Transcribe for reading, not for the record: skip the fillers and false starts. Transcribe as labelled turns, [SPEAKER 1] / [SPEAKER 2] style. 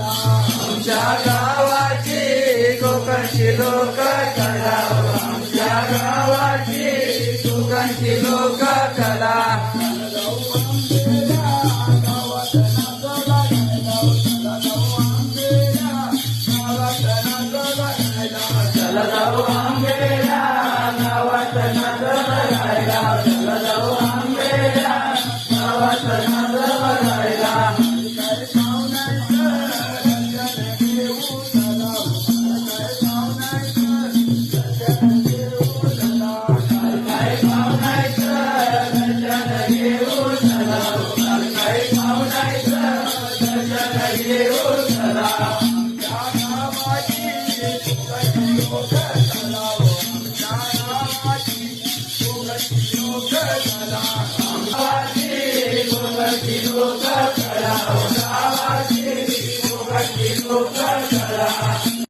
[SPEAKER 1] आमच्या गावाची कोकणची लोककला आमच्या गावाची कोकणची लोककला चला जाऊ आंबेला गावात नाच बघायला चला जाऊ आंबेला गावात नाच बघायला लोक